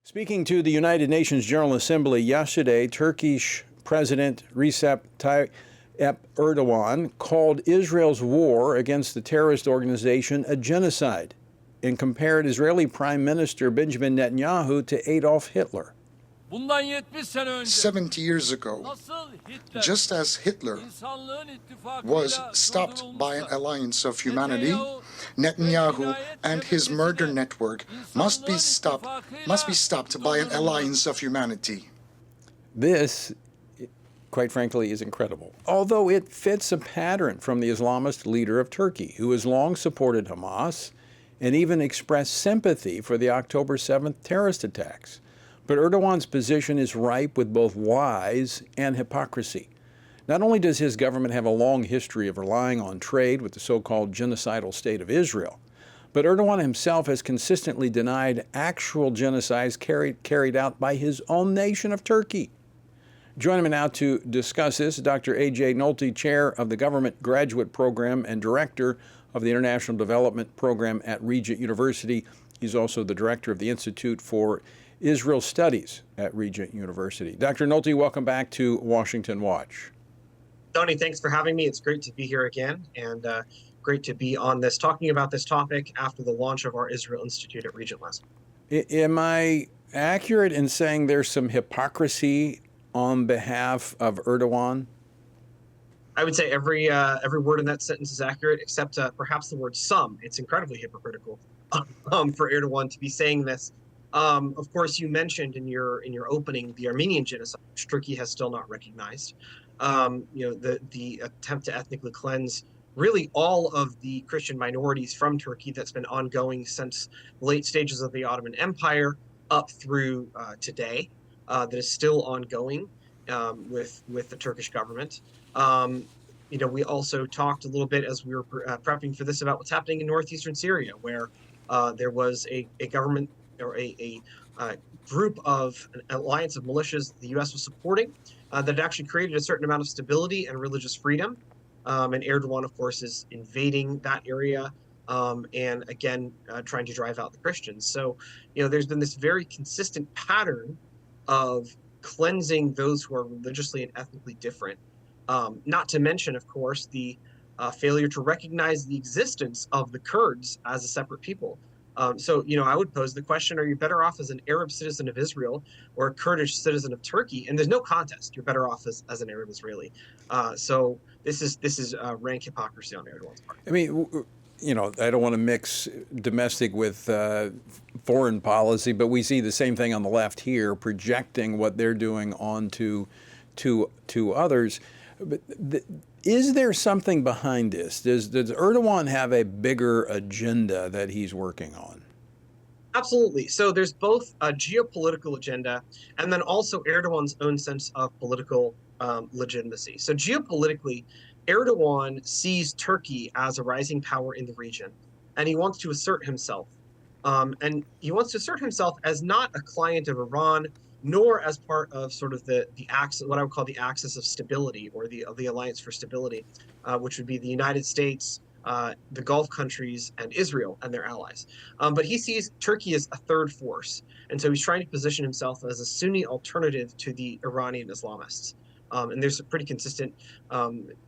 Speaking to the United Nations General Assembly yesterday, Turkish President Recep Tayyip Erdogan called Israel's war against the terrorist organization a genocide and compared Israeli Prime Minister Benjamin Netanyahu to Adolf Hitler. 70 years ago, just as Hitler was stopped by an alliance of humanity, Netanyahu and his murder network must be stopped by an alliance of humanity. This, quite frankly, is incredible, although it fits a pattern from the Islamist leader of Turkey, who has long supported Hamas and even expressed sympathy for the October 7th terrorist attacks. But Erdogan's position is ripe with both lies and hypocrisy. Not only does his government have a long history of relying on trade with the so-called genocidal state of Israel, but Erdogan himself has consistently denied actual genocides carried out by his own nation of Turkey. Joining me now to discuss this, Dr. A.J. Nolte, chair of the Government Graduate Program and director of the International Development Program at Regent University. He's also the director of the Institute for Israel Studies at Regent University. Dr. Nolte, welcome back to Washington Watch. Tony, thanks for having me. It's great to be here again, and great to be on this, talking about this topic after the launch of our Israel Institute at Regent last week. Am I accurate in saying there's some hypocrisy on behalf of Erdogan? I would say every word in that sentence is accurate, except perhaps the word some. It's incredibly hypocritical for Erdogan to be saying this. Of course, you mentioned in your opening the Armenian genocide, which Turkey has still not recognized. The attempt to ethnically cleanse really all of the Christian minorities from Turkey that's been ongoing since the late stages of the Ottoman Empire up through today, that is still ongoing with the Turkish government. We also talked a little bit as we were prepping for this about what's happening in northeastern Syria, where there was a government or a group of an alliance of militias the U.S. was supporting that actually created a certain amount of stability and religious freedom. And Erdogan, of course, is invading that area and again, trying to drive out the Christians. So, there's been this very consistent pattern of cleansing those who are religiously and ethnically different. Not to mention, of course, the failure to recognize the existence of the Kurds as a separate people. I would pose the question, are you better off as an Arab citizen of Israel or a Kurdish citizen of Turkey? And there's no contest. You're better off as an Arab Israeli. So this is rank hypocrisy on Erdogan's part. I mean, I don't want to mix domestic with foreign policy, but we see the same thing on the left here, projecting what they're doing onto to others. But is there something behind this? Does Erdogan have a bigger agenda that he's working on? Absolutely. So there's both a geopolitical agenda and then also Erdogan's own sense of political legitimacy. So geopolitically, Erdogan sees Turkey as a rising power in the region, and he wants to assert himself. And he wants to assert himself as not a client of Iran, nor as part of sort of the axis, what I would call the axis of stability, or the alliance for stability, which would be the United States, the Gulf countries, and Israel and their allies. But he sees Turkey as a third force, and so he's trying to position himself as a Sunni alternative to the Iranian Islamists. And there's a pretty consistent,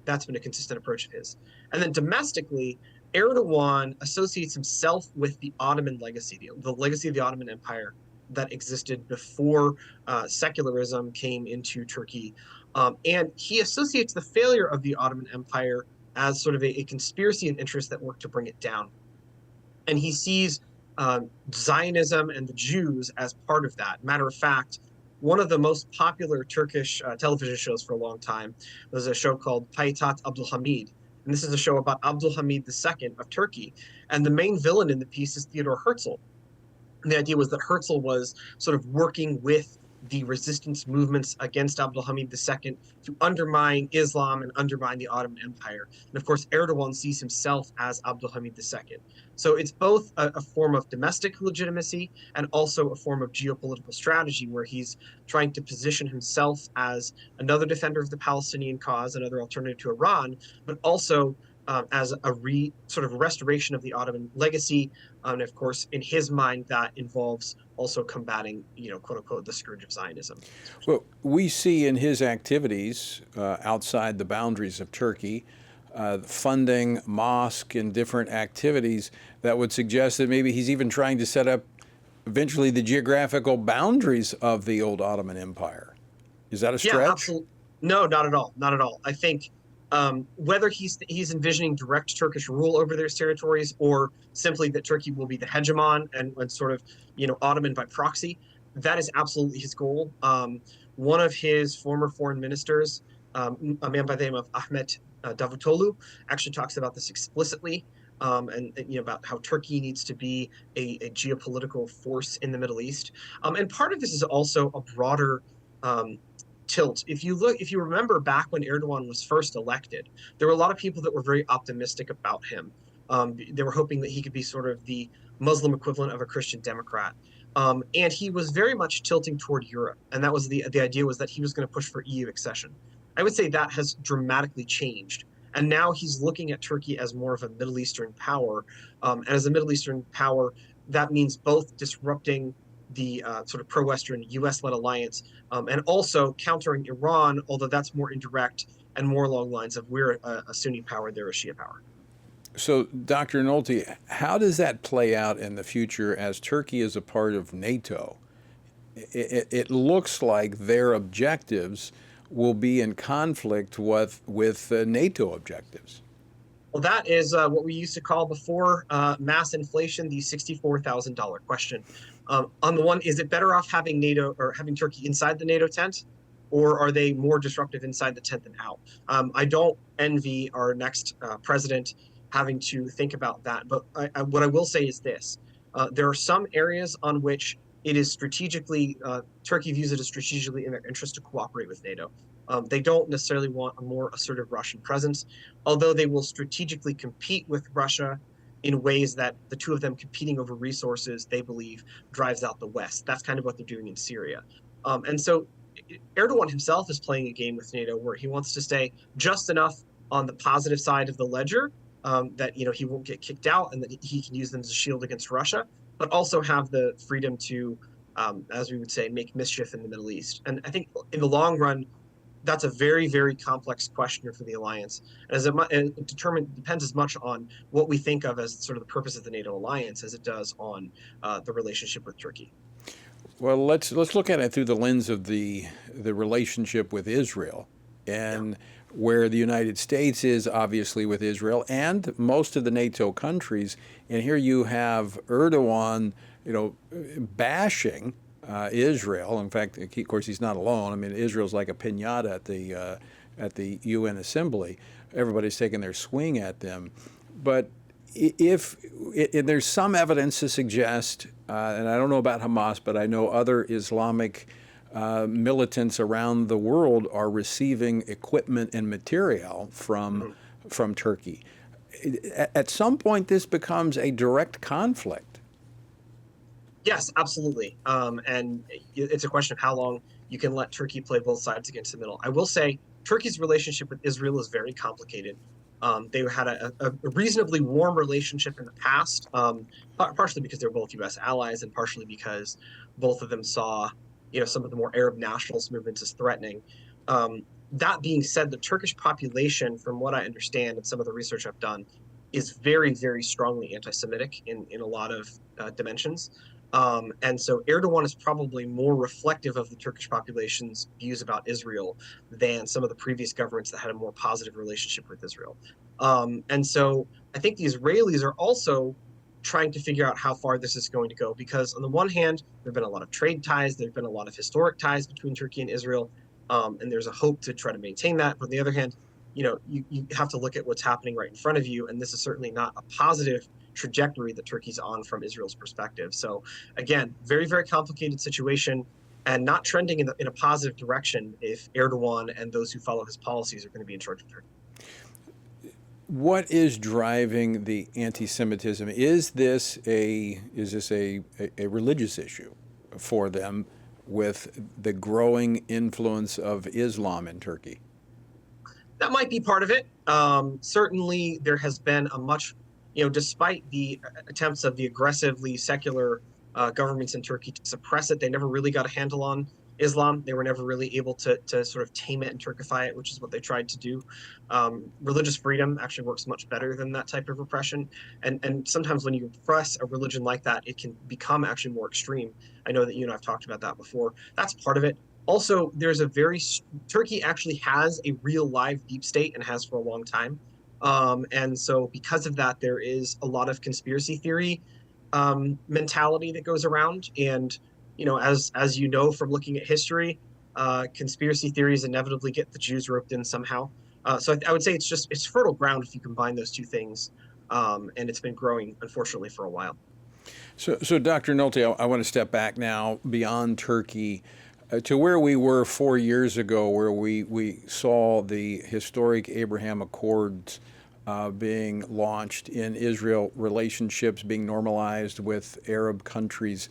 that's been a consistent approach of his. And then domestically, Erdogan associates himself with the Ottoman legacy, the legacy of the Ottoman Empire that existed before secularism came into Turkey. And he associates the failure of the Ottoman Empire as sort of a conspiracy and interest that worked to bring it down. And he sees Zionism and the Jews as part of that. Matter of fact, one of the most popular Turkish television shows for a long time was a show called Payitaht Abdülhamid. And this is a show about Abdülhamid II of Turkey. And the main villain in the piece is Theodor Herzl. And the idea was that Herzl was sort of working with the resistance movements against Abdülhamid II to undermine Islam and undermine the Ottoman Empire. And of course, Erdogan sees himself as Abdülhamid II. So it's both a form of domestic legitimacy and also a form of geopolitical strategy, where he's trying to position himself as another defender of the Palestinian cause, another alternative to Iran, but also as a sort of restoration of the Ottoman legacy. And of course, in his mind, that involves also combating, quote unquote, the scourge of Zionism. Well, we see in his activities outside the boundaries of Turkey, funding mosque and different activities that would suggest that maybe he's even trying to set up eventually the geographical boundaries of the old Ottoman Empire. Is that a stretch? Yeah, absolutely. No, not at all. Not at all. I think whether he's envisioning direct Turkish rule over those territories, or simply that Turkey will be the hegemon and sort of, Ottoman by proxy, that is absolutely his goal. One of his former foreign ministers, a man by the name of Ahmet Davutoglu, actually talks about this explicitly, and about how Turkey needs to be a geopolitical force in the Middle East. And part of this is also a broader tilt. If you remember back when Erdogan was first elected, there were a lot of people that were very optimistic about him. They were hoping that he could be sort of the Muslim equivalent of a Christian Democrat. And he was very much tilting toward Europe. And that was the idea, was that he was going to push for EU accession. I would say that has dramatically changed. And now he's looking at Turkey as more of a Middle Eastern power. And as a Middle Eastern power, that means both disrupting the sort of pro-Western US-led alliance, and also countering Iran, although that's more indirect and more along the lines of we're a Sunni power, they're a Shia power. So, Dr. Nolte, how does that play out in the future as Turkey is a part of NATO? It looks like their objectives will be in conflict with NATO objectives. Well, that is what we used to call before mass inflation, the $64,000 question. On the one, is it better off having NATO or having Turkey inside the NATO tent, or are they more disruptive inside the tent than out? I don't envy our next president having to think about that. But what I will say is this. There are some areas on which it is strategically, Turkey views it as strategically in their interest to cooperate with NATO. They don't necessarily want a more assertive Russian presence, although they will strategically compete with Russia in ways that the two of them competing over resources, they believe, drives out the West. That's kind of what they're doing in Syria. And so Erdogan himself is playing a game with NATO where he wants to stay just enough on the positive side of the ledger that he won't get kicked out and that he can use them as a shield against Russia, but also have the freedom to, as we would say, make mischief in the Middle East. And I think in the long run, that's a very, very complex question for the alliance. As it depends as much on what we think of as sort of the purpose of the NATO alliance as it does on the relationship with Turkey. Well, let's look at it through the lens of the relationship with Israel, and where the United States is obviously with Israel and most of the NATO countries. And here you have Erdogan, bashing Israel. In fact, of course, he's not alone. I mean, Israel's like a piñata at the UN Assembly. Everybody's taking their swing at them. But there's some evidence to suggest, and I don't know about Hamas, but I know other Islamic militants around the world are receiving equipment and material from Turkey. At some point, this becomes a direct conflict. Yes, absolutely. And it's a question of how long you can let Turkey play both sides against the middle. I will say Turkey's relationship with Israel is very complicated. They had a reasonably warm relationship in the past, partially because they're both U.S. allies and partially because both of them saw, some of the more Arab nationalist movements as threatening. That being said, the Turkish population, from what I understand and some of the research I've done, is very, very strongly anti-Semitic in a lot of dimensions. And so Erdogan is probably more reflective of the Turkish population's views about Israel than some of the previous governments that had a more positive relationship with Israel. And so I think the Israelis are also trying to figure out how far this is going to go, because on the one hand, there have been a lot of trade ties, there have been a lot of historic ties between Turkey and Israel, and there's a hope to try to maintain that. But on the other hand, you have to look at what's happening right in front of you, and this is certainly not a positive trajectory that Turkey's on from Israel's perspective. So again, very, very complicated situation, and not trending in a positive direction if Erdogan and those who follow his policies are going to be in charge of Turkey. What is driving the anti-Semitism? Is this a religious issue for them with the growing influence of Islam in Turkey? That might be part of it. Certainly, there has been a much, despite the attempts of the aggressively secular governments in Turkey to suppress it. They never really got a handle on Islam. They were never really able to sort of tame it and Turkify it, which is what they tried to do. Religious freedom actually works much better than that type of repression. And sometimes when you repress a religion like that, it can become actually more extreme. I know that you and I have talked about that before. That's part of it. Also, Turkey actually has a real live deep state and has for a long time. And so because of that, there is a lot of conspiracy theory mentality that goes around. And as you know from looking at history, conspiracy theories inevitably get the Jews roped in somehow. So I would say it's fertile ground if you combine those two things, and it's been growing, unfortunately, for a while. So Dr. Nolte, I want to step back now beyond Turkey to where we were 4 years ago, where we saw the historic Abraham Accords being launched in Israel, relationships being normalized with Arab countries.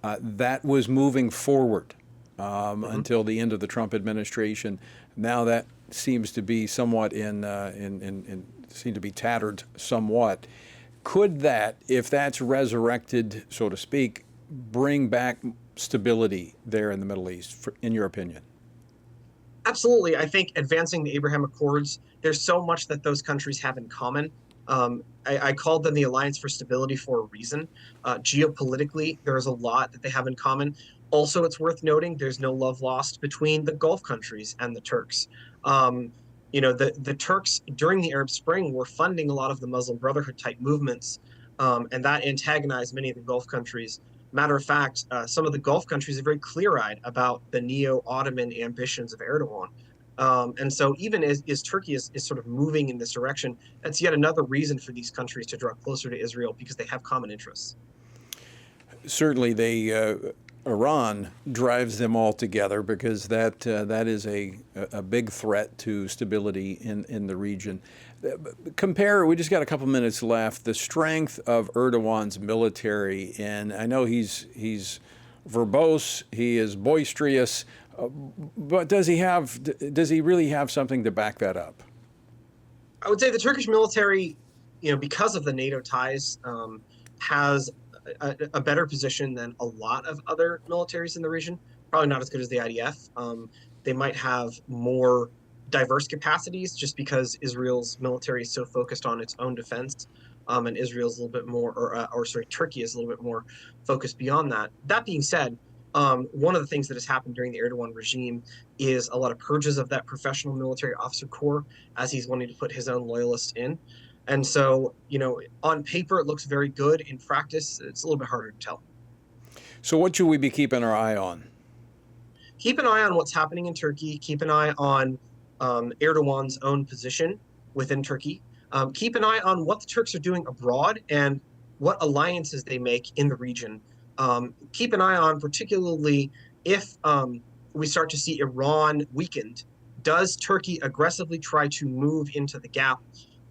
That was moving forward until the end of the Trump administration. Now that seems to be somewhat seem to be tattered somewhat. Could that, if that's resurrected, so to speak, bring back stability there in the Middle East, in your opinion? Absolutely. I think advancing the Abraham Accords, there's so much that those countries have in common. I called them the Alliance for Stability for a reason. Geopolitically, there's a lot that they have in common. Also, it's worth noting there's no love lost between the Gulf countries and the Turks. The Turks during the Arab Spring were funding a lot of the Muslim Brotherhood type movements, and that antagonized many of the Gulf countries. Matter of fact, some of the Gulf countries are very clear-eyed about the neo-Ottoman ambitions of Erdogan. And so even as Turkey is sort of moving in this direction, that's yet another reason for these countries to draw closer to Israel, because they have common interests. Certainly, Iran drives them all together, because that is a big threat to stability in the region. Compare, we just got a couple minutes left, the strength of Erdogan's military, and I know he's verbose, he is boisterous, but does he really have something to back that up? I would say the Turkish military, because of the NATO ties, has a better position than a lot of other militaries in the region. Probably not as good as the IDF. They might have more diverse capacities just because Israel's military is so focused on its own defense, and Israel's a little bit more, Turkey is a little bit more focused beyond that. That being said, one of the things that has happened during the Erdogan regime is a lot of purges of that professional military officer corps, as he's wanting to put his own loyalists in. And so, on paper, it looks very good. In practice, it's a little bit harder to tell. So what should we be keeping our eye on? Keep an eye on what's happening in Turkey. Keep an eye on Erdogan's own position within Turkey. Keep an eye on what the Turks are doing abroad and what alliances they make in the region. Keep an eye on, particularly if we start to see Iran weakened, does Turkey aggressively try to move into the gap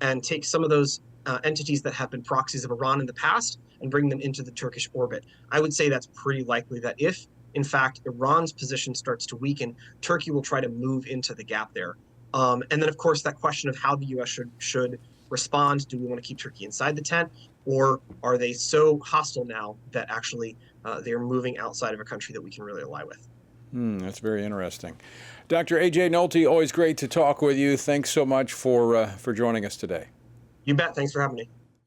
and take some of those entities that have been proxies of Iran in the past and bring them into the Turkish orbit? I would say that's pretty likely that if, in fact, Iran's position starts to weaken, Turkey will try to move into the gap there. And then, of course, that question of how the U.S. should respond. Do we want to keep Turkey inside the tent, or are they so hostile now that actually they're moving outside of a country that we can really ally with? That's very interesting. Dr. A.J. Nolte, always great to talk with you. Thanks so much for joining us today. You bet. Thanks for having me.